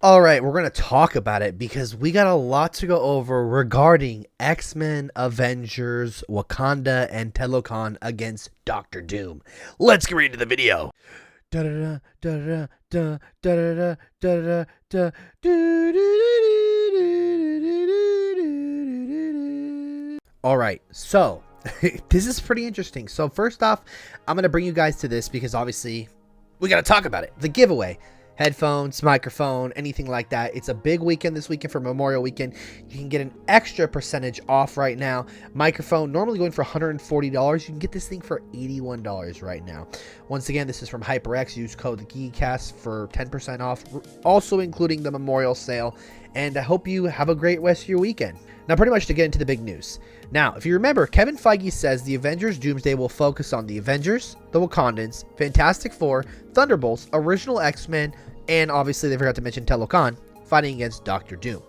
All right, we're going to talk about it because we got a lot to go over regarding X-Men, Avengers, Wakanda, and Telokan against Doctor Doom. Let's get right into the video. Da-da-da, da-da-da, da, da-da-da, da-da-da, da, do-do-do-do-do-do-do-do-do-do. All right, so this is pretty interesting. So first off, I'm going to bring you guys to this because obviously we got to talk about it. The giveaway. Headphones, microphone, anything like that. It's a big weekend this weekend for Memorial Weekend. You can get an extra percentage off right now. Microphone, normally going for $140. You can get this thing for $81 right now. Once again, this is from HyperX. Use code GeekyCast for 10% off, also including the Memorial sale. And I hope you have a great rest of your weekend. Now, pretty much to get into the big news. Now, if you remember, Kevin Feige says the Avengers Doomsday will focus on the Avengers, the Wakandans, Fantastic Four, Thunderbolts, original X-Men, and obviously they forgot to mention Telokan fighting against Doctor Doom.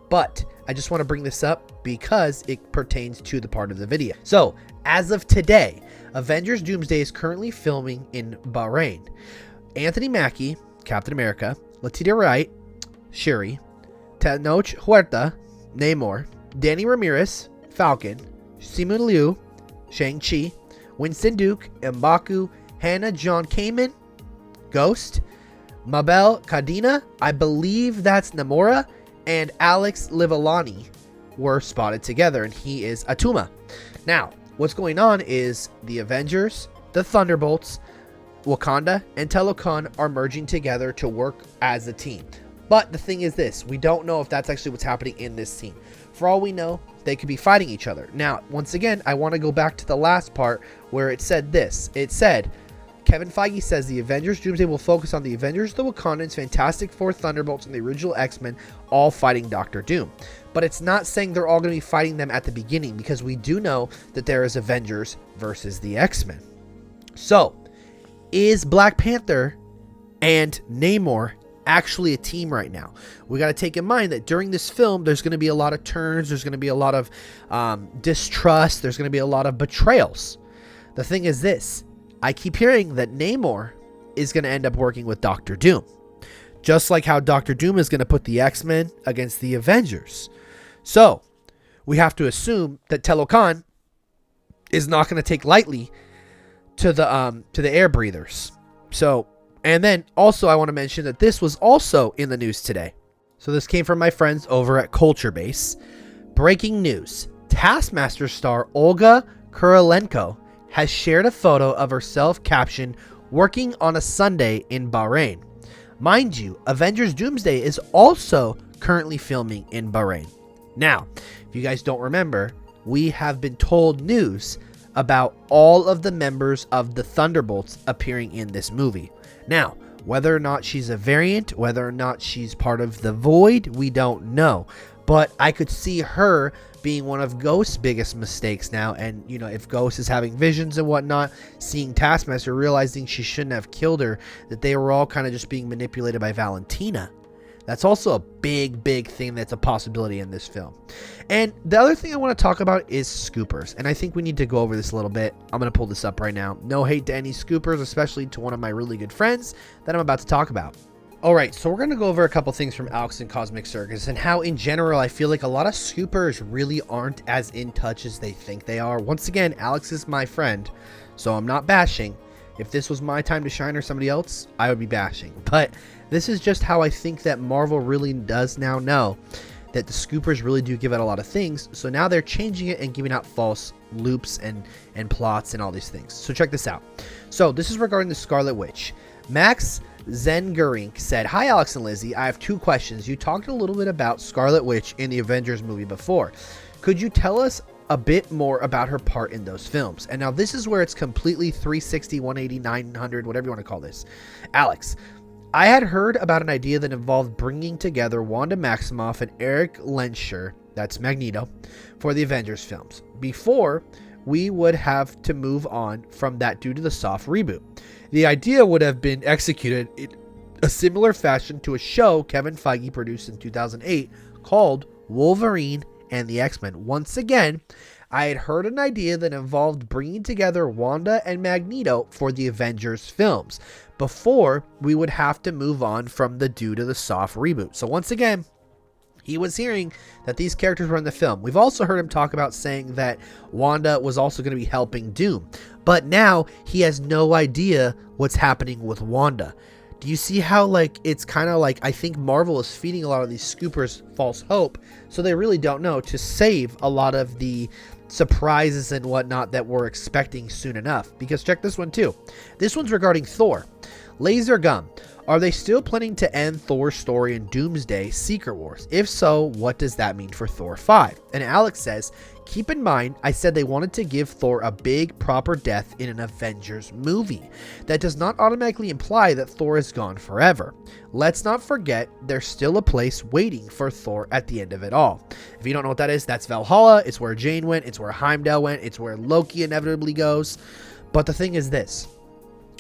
But I just want to bring this up because it pertains to the part of the video. So, as of today, Avengers Doomsday is currently filming in Bahrain. Anthony Mackie, Captain America, Letitia Wright, Shuri, Tenoch Huerta, Namor, Danny Ramirez, Falcon, Simu Liu, Shang-Chi, Winston Duke, M'Baku, Hannah John Kamen, Ghost, Mabel Cadena, I believe that's Namora, and Alex Livalani were spotted together, and he is Atuma. Now, what's going on is the Avengers, the Thunderbolts, Wakanda, and Telokan are merging together to work as a team. But the thing is this, we don't know if that's actually what's happening in this team. For all we know, they could be fighting each other. Now, once again, I want to go back to the last part where it said this. It said, Kevin Feige says the Avengers Doomsday will focus on the Avengers, the Wakandans, Fantastic Four, Thunderbolts, and the original X-Men all fighting Doctor Doom. But it's not saying they're all going to be fighting them at the beginning because we do know that there is Avengers versus the X-Men. So, is Black Panther and Namor actually a team right now? We got to take in mind that during this film there's going to be a lot of turns, there's going to be a lot of distrust, there's going to be a lot of betrayals. The thing is this, I keep hearing that Namor is going to end up working with Doctor Doom, just like how Doctor Doom is going to put the X-Men against the Avengers. So we have to assume that Telokan is not going to take lightly to the air breathers. So, and then also I want to mention that this was also in the news today. So this came from my friends over at Culture Base. Breaking news. Taskmaster star Olga Kurylenko has shared a photo of herself captioned, "Working on a Sunday in Bahrain." Mind you, Avengers Doomsday is also currently filming in Bahrain. Now, if you guys don't remember, we have been told news about all of the members of the Thunderbolts appearing in this movie. Now, whether or not she's a variant, whether or not she's part of the Void, we don't know. But I could see her being one of Ghost's biggest mistakes now. And, you know, if Ghost is having visions and whatnot, seeing Taskmaster, realizing she shouldn't have killed her, that they were all kind of just being manipulated by Valentina. That's also a big thing that's a possibility in this film. And the other thing I want to talk about is scoopers. And I think we need to go over this a little bit. I'm going to pull this up right now. No hate to any scoopers, especially to one of my really good friends that I'm about to talk about. Alright, so we're going to go over a couple things from Alex and Cosmic Circus and how in general I feel like a lot of scoopers really aren't as in touch as they think they are. Once again, Alex is my friend, so I'm not bashing. If this was my time to shine or somebody else, I would be bashing. But this is just how I think that Marvel really does now know that the scoopers really do give out a lot of things. So now they're changing it and giving out false loops and plots and all these things. So check this out. So this is regarding the Scarlet Witch. Max Zengurink said, "Hi Alex and Lizzie, I have two questions. You talked a little bit about Scarlet Witch in the Avengers movie before. Could you tell us a bit more about her part in those films?" And now this is where it's completely 360, 180, 900, whatever you want to call this. Alex, I had heard about an idea that involved bringing together Wanda Maximoff and Eric Lehnsherr, that's Magneto, for the Avengers films. Before, we would have to move on from that due to the soft reboot. The idea would have been executed in a similar fashion to a show Kevin Feige produced in 2008 called Wolverine and the X-Men. Once again, I had heard an idea that involved bringing together Wanda and Magneto for the Avengers films before we would have to move on from the due to the soft reboot. So once again, he was hearing that these characters were in the film. We've also heard him talk about saying that Wanda was also going to be helping Doom. But now he has no idea what's happening with Wanda. Do you see how, like, it's kind of like, I think Marvel is feeding a lot of these scoopers false hope, so they really don't know, to save a lot of the surprises and whatnot that we're expecting soon enough. Because check this one too. This one's regarding Thor. Laser Gum. Are they still planning to end Thor's story in Doomsday Secret Wars? If so, what does that mean for Thor 5? And Alex says, keep in mind, I said they wanted to give Thor a big, proper death in an Avengers movie. That does not automatically imply that Thor is gone forever. Let's not forget, there's still a place waiting for Thor at the end of it all. If you don't know what that is, that's Valhalla. It's where Jane went. It's where Heimdall went. It's where Loki inevitably goes. But the thing is this.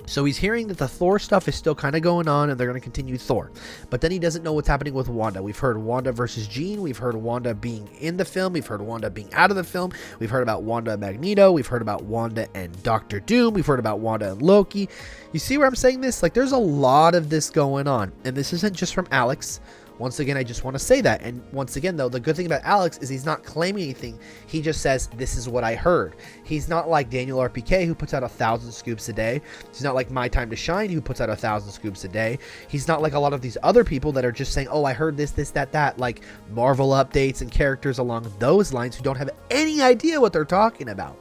So he's hearing that the Thor stuff is still kind of going on and they're going to continue Thor. But then he doesn't know what's happening with Wanda. We've heard Wanda versus Jean. We've heard Wanda being in the film. We've heard Wanda being out of the film. We've heard about Wanda and Magneto. We've heard about Wanda and Doctor Doom. We've heard about Wanda and Loki. You see where I'm saying this? Like, there's a lot of this going on. And this isn't just from Alex. Once again, I just want to say that. And once again, though, the good thing about Alex is he's not claiming anything. He just says, this is what I heard. He's not like Daniel RPK, who puts out 1,000 scoops a day. He's not like My Time to Shine, who puts out 1,000 scoops a day. He's not like a lot of these other people that are just saying, oh, I heard this, that, like Marvel updates and characters along those lines who don't have any idea what they're talking about.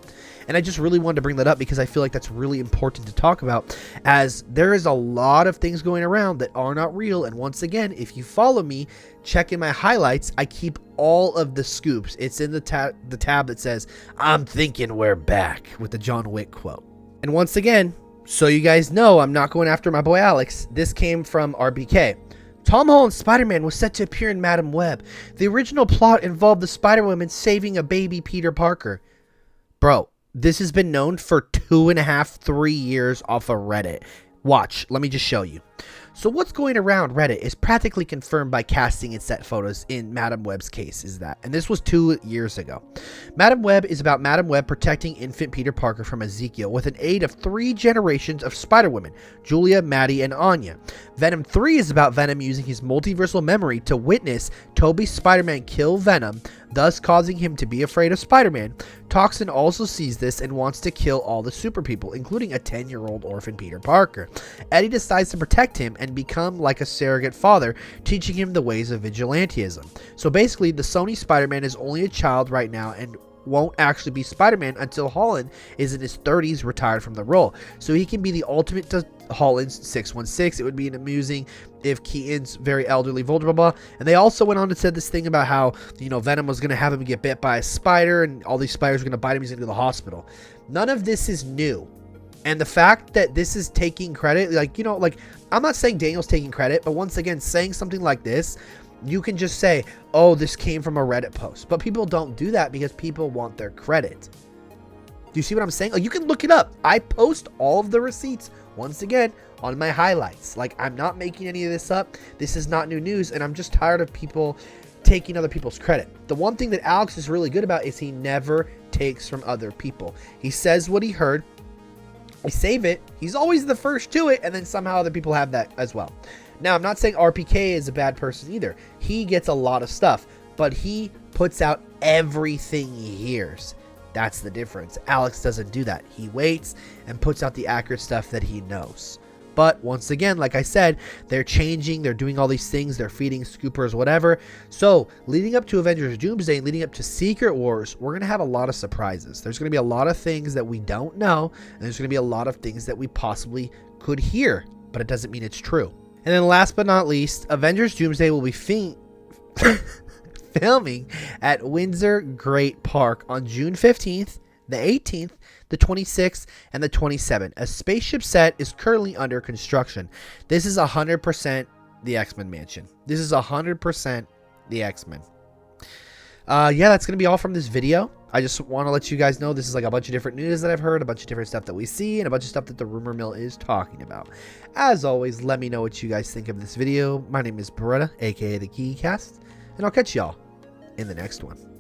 And I just really wanted to bring that up because I feel like that's really important to talk about, as there is a lot of things going around that are not real. And once again, if you follow me, check in my highlights, I keep all of the scoops. It's in the tab that says, I'm thinking we're back, with the John Wick quote. And once again, so you guys know I'm not going after my boy Alex, this came from RBK. Tom Holland's Spider-Man was set to appear in Madam Web. The original plot involved the Spider-Woman saving a baby Peter Parker. Bro, this has been known for 2.5, 3 years off of Reddit. Watch, let me just show you. So what's going around Reddit is practically confirmed by casting and set photos in Madam Web's case is that. And this was 2 years ago. Madam Web is about Madam Web protecting infant Peter Parker from Ezekiel with an aid of 3 generations of Spider-Women, Julia, Maddie, and Anya. Venom 3 is about Venom using his multiversal memory to witness Tobey's Spider-Man kill Venom, thus causing him to be afraid of Spider-Man. Toxin also sees this and wants to kill all the super people, including a 10-year-old orphan Peter Parker. Eddie decides to protect him and become like a surrogate father, teaching him the ways of vigilantism. So basically, the Sony Spider-Man is only a child right now and won't actually be Spider-Man until Holland is in his 30s, retired from the role. So he can be the ultimate to Holland's 616. It would be an amusing if Keaton's very elderly, vulnerable. And they also went on to said this thing about how, you know, Venom was going to have him get bit by a spider and all these spiders are going to bite him. He's going to go to the hospital. None of this is new. And the fact that this is taking credit, like, you know, like, I'm not saying Daniel's taking credit, but once again, saying something like this, you can just say, oh, this came from a Reddit post. But people don't do that because people want their credit. Do you see what I'm saying? Like, you can look it up. I post all of the receipts, once again, on my highlights. Like, I'm not making any of this up. This is not new news, and I'm just tired of people taking other people's credit. The one thing that Alex is really good about is he never takes from other people. He says what he heard. I save it. He's always the first to it, and then somehow other people have that as well. Now, I'm not saying RPK is a bad person either. He gets a lot of stuff, but he puts out everything he hears. That's the difference. Alex doesn't do that. He waits and puts out the accurate stuff that he knows. But once again, like I said, they're changing. They're doing all these things. They're feeding scoopers, whatever. So leading up to Avengers Doomsday and leading up to Secret Wars, we're going to have a lot of surprises. There's going to be a lot of things that we don't know. And there's going to be a lot of things that we possibly could hear. But it doesn't mean it's true. And then last but not least, Avengers Doomsday will be filming at Windsor Great Park on June 15th, the 18th, the 26th, and the 27th. A spaceship set is currently under construction. This is 100% the X-Men mansion. This is 100% the X-Men. Yeah, that's going to be all from this video. I just want to let you guys know this is like a bunch of different news that I've heard, a bunch of different stuff that we see, and a bunch of stuff that the rumor mill is talking about. As always, let me know what you guys think of this video. My name is Beretta, aka the GeekyCast, and I'll catch y'all in the next one.